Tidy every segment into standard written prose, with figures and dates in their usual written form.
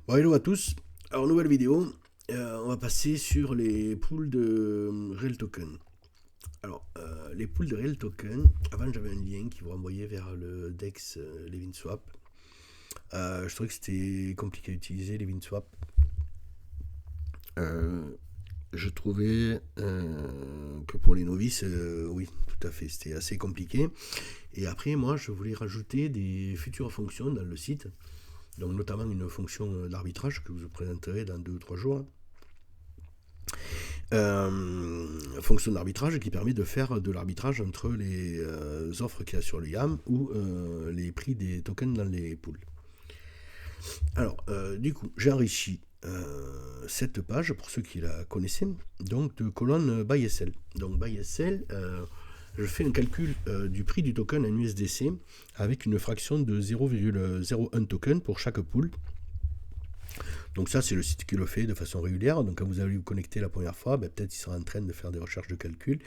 Bon, hello à tous. Alors, nouvelle vidéo. On va passer sur les pools de Real Token. Alors, les pools de Real Token, avant j'avais un lien qui vous renvoyait vers le DEX Levin Swap. Je trouvais que c'était compliqué à utiliser Levin Swap. Je trouvais que pour les novices, oui, tout à fait, c'était assez compliqué. Et après, moi, je voulais rajouter des futures fonctions dans le site. Donc, notamment une fonction d'arbitrage que je vous présenterai dans 2 ou 3 jours. Fonction d'arbitrage qui permet de faire de l'arbitrage entre les offres qu'il y a sur le YAM ou les prix des tokens dans les pools. Alors, du coup, j'ai enrichi cette page, pour ceux qui la connaissaient, donc de colonne Buy SL. Donc, Buy SL, je fais un calcul du prix du token en USDC avec une fraction de 0,01 token pour chaque pool. Donc ça, c'est le site qui le fait de façon régulière. Donc quand vous allez vous connecter la première fois, peut-être il sera en train de faire des recherches de calcul.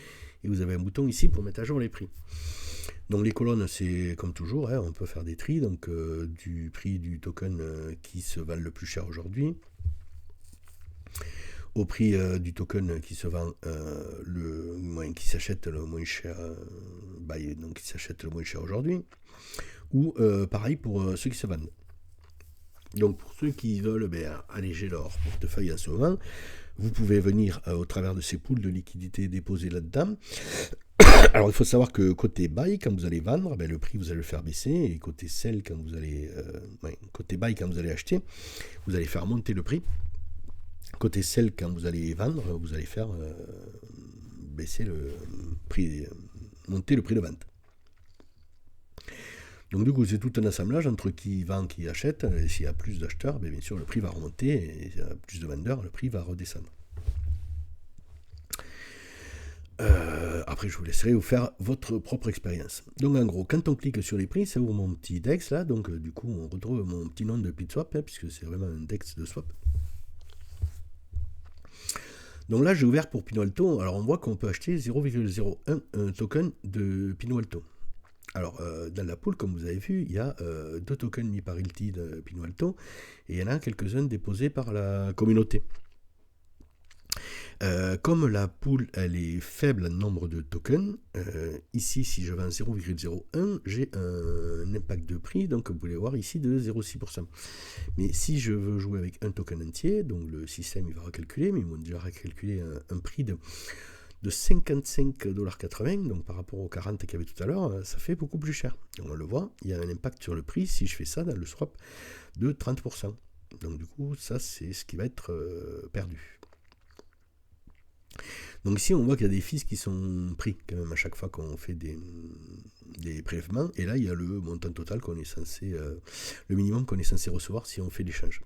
Et vous avez un bouton ici pour mettre à jour les prix. Donc les colonnes, c'est comme toujours, on peut faire des tris. Donc du prix du token qui se vend le plus cher aujourd'hui, au prix du token qui se vend qui s'achète le moins cher, donc qui s'achète le moins cher aujourd'hui, ou pareil pour ceux qui se vendent. Donc pour ceux qui veulent alléger leur portefeuille en ce moment, vous pouvez venir au travers de ces pools de liquidité déposer là-dedans. Alors il faut savoir que côté buy, quand vous allez vendre, le prix vous allez le faire baisser, et côté sell, quand vous allez côté buy, quand vous allez acheter, vous allez faire monter le prix. Côté sell, quand vous allez vendre, vous allez faire baisser le prix, monter le prix de vente. Donc du coup, c'est tout un assemblage entre qui vend, qui achète. Et s'il y a plus d'acheteurs, bien sûr, le prix va remonter. Et s'il y a plus de vendeurs, le prix va redescendre. Après, je vous laisserai vous faire votre propre expérience. Donc en gros, quand on clique sur les prix, ça ouvre mon petit DEX là. Donc du coup, on retrouve mon petit nom de PitSwap, puisque c'est vraiment un DEX de swap. Donc là, j'ai ouvert pour Pino Alto. Alors on voit qu'on peut acheter 0,01 token de Pino Alto. Alors, dans la pool, comme vous avez vu, il y a 2 tokens mis par Realty de Pino Alto, et il y en a quelques-uns déposés par la communauté. Comme la pool elle est faible en nombre de tokens, ici si je vends 0,01, j'ai un impact de prix, donc vous pouvez voir ici de 0,6%. Mais si je veux jouer avec un token entier, donc le système il va recalculer, mais ils m'ont déjà recalculé un prix de 55,80$, donc par rapport aux 40 qu'il y avait tout à l'heure, ça fait beaucoup plus cher. Donc on le voit, il y a un impact sur le prix si je fais ça dans le swap de 30%. Donc du coup, ça c'est ce qui va être perdu. Donc ici on voit qu'il y a des fees qui sont pris quand même à chaque fois qu'on fait des prélèvements, et là il y a le montant total qu'on est censé, le minimum qu'on est censé recevoir si on fait l'échange.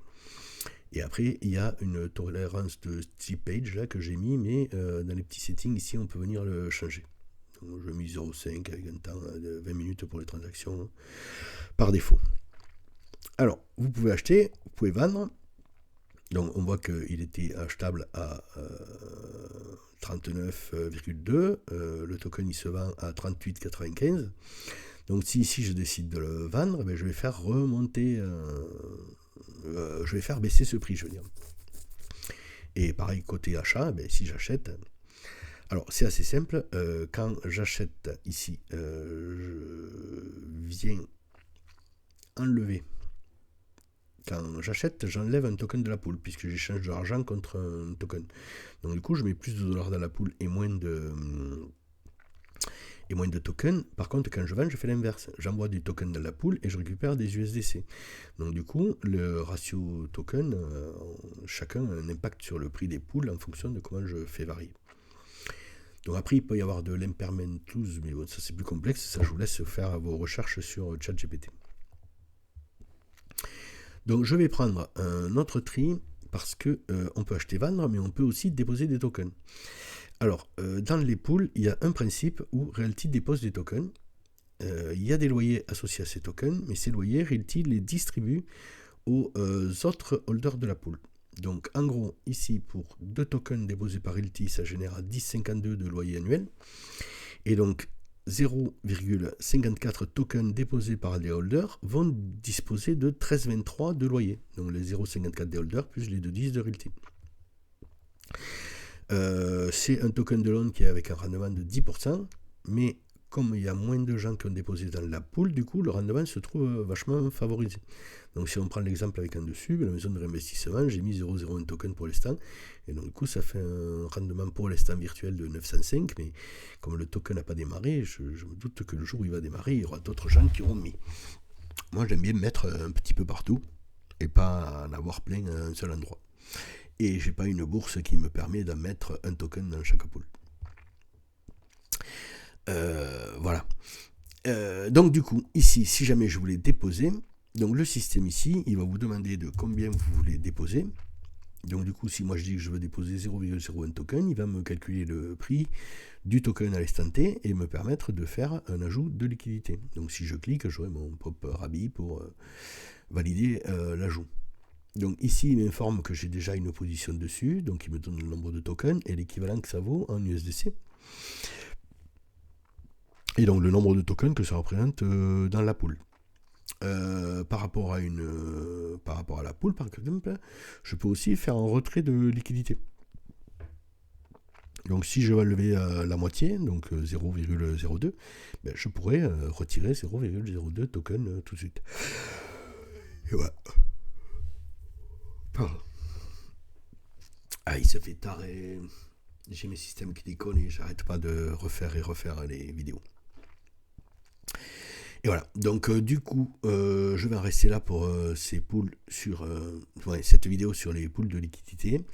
Et après, il y a une tolérance de slippage là que j'ai mis, mais dans les petits settings ici, on peut venir le changer. Donc, je mets 0,5 avec un temps de 20 minutes pour les transactions par défaut. Alors, vous pouvez acheter, vous pouvez vendre. Donc, on voit qu'il était achetable à 39,2. Le token, il se vend à 38,95. Donc, si ici, je décide de le vendre, je vais faire remonter... je vais faire baisser ce prix, je veux dire. Et pareil, côté achat, si j'achète... Alors, c'est assez simple. Quand j'achète ici, je viens enlever. Quand j'achète, j'enlève un token de la pool, puisque j'échange de l'argent contre un token. Donc, du coup, je mets plus de dollars dans la pool et moins de tokens. Par contre, quand je vends, je fais l'inverse. J'envoie du token dans la pool et je récupère des USDC. Donc du coup, le ratio token, chacun a un impact sur le prix des pools en fonction de comment je fais varier. Donc après, il peut y avoir de l'impermanent loss, mais bon, ça c'est plus complexe. Ça, je vous laisse faire vos recherches sur ChatGPT. Donc je vais prendre un autre tri parce que on peut acheter, vendre, mais on peut aussi déposer des tokens. Alors, dans les pools, il y a un principe où Realty dépose des tokens. Il y a des loyers associés à ces tokens, mais ces loyers, Realty les distribue aux autres holders de la pool. Donc, en gros, ici, pour 2 tokens déposés par Realty, ça génère 10,52 de loyer annuel. Et donc, 0,54 tokens déposés par des holders vont disposer de 13,23 de loyer. Donc les 0,54 des holders plus les 2,10 de Realty. C'est un token de loan qui est avec un rendement de 10%, mais comme il y a moins de gens qui ont déposé dans la pool, du coup, le rendement se trouve vachement favorisé. Donc, si on prend l'exemple avec un dessus, la maison de réinvestissement, j'ai mis 0,01 token pour l'instant, et donc, du coup, ça fait un rendement pour l'instant virtuel de 905, mais comme le token n'a pas démarré, je me doute que le jour où il va démarrer, il y aura d'autres gens qui auront mis. Moi, j'aime bien mettre un petit peu partout, et pas en avoir plein à un seul endroit. Et j'ai pas une bourse qui me permet d'en mettre un token dans chaque pool. Voilà. Donc du coup, ici, si jamais je voulais déposer, donc le système ici, il va vous demander de combien vous voulez déposer. Donc du coup, si moi je dis que je veux déposer 0,01 token, il va me calculer le prix du token à l'instant T et me permettre de faire un ajout de liquidité. Donc si je clique, j'aurai mon pop rabi pour valider l'ajout. Donc ici, il m'informe que j'ai déjà une position dessus, donc il me donne le nombre de tokens et l'équivalent que ça vaut en USDC. Et donc le nombre de tokens que ça représente dans la pool. Par rapport à la pool, par exemple, je peux aussi faire un retrait de liquidité. Donc si je vais lever la moitié, donc 0,02, ben, je pourrais retirer 0,02 token tout de suite. Et voilà. Pardon. Ah, il se fait tard et j'ai mes systèmes qui déconnent et j'arrête pas de refaire et refaire les vidéos. Et voilà, donc du coup, je vais en rester là pour ces pools sur cette vidéo sur les pools de liquidité.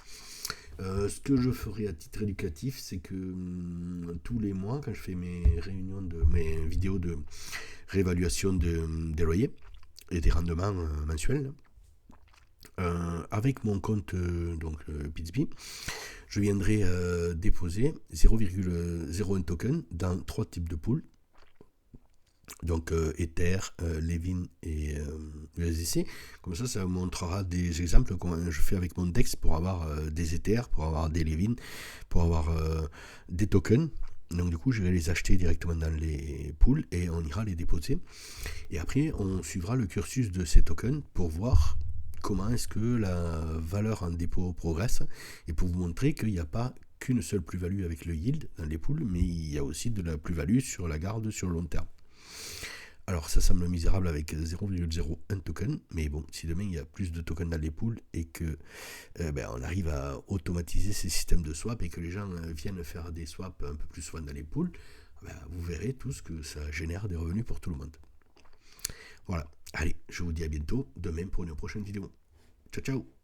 Ce que je ferai à titre éducatif, c'est que tous les mois, quand je fais mes vidéos de réévaluation des loyers et des rendements mensuels, avec mon compte Bitsby, je viendrai déposer 0,01 token dans 3 types de pools. Donc Ether, Levin et USDC. Comme ça vous montrera des exemples que je fais avec mon DEX pour avoir des Ether, pour avoir des Levin, pour avoir des tokens. Donc du coup, je vais les acheter directement dans les pools et on ira les déposer. Et après, on suivra le cursus de ces tokens pour voir comment est-ce que la valeur en dépôt progresse et pour vous montrer qu'il n'y a pas qu'une seule plus-value avec le yield dans les pools, mais il y a aussi de la plus-value sur la garde sur le long terme. Alors ça semble misérable avec 0,01 token, mais bon, si demain il y a plus de tokens dans les pools et que on arrive à automatiser ces systèmes de swap et que les gens viennent faire des swaps un peu plus souvent dans les pools, vous verrez tous que ça génère des revenus pour tout le monde. Voilà, allez, je vous dis à bientôt demain pour une prochaine vidéo. Ciao ciao.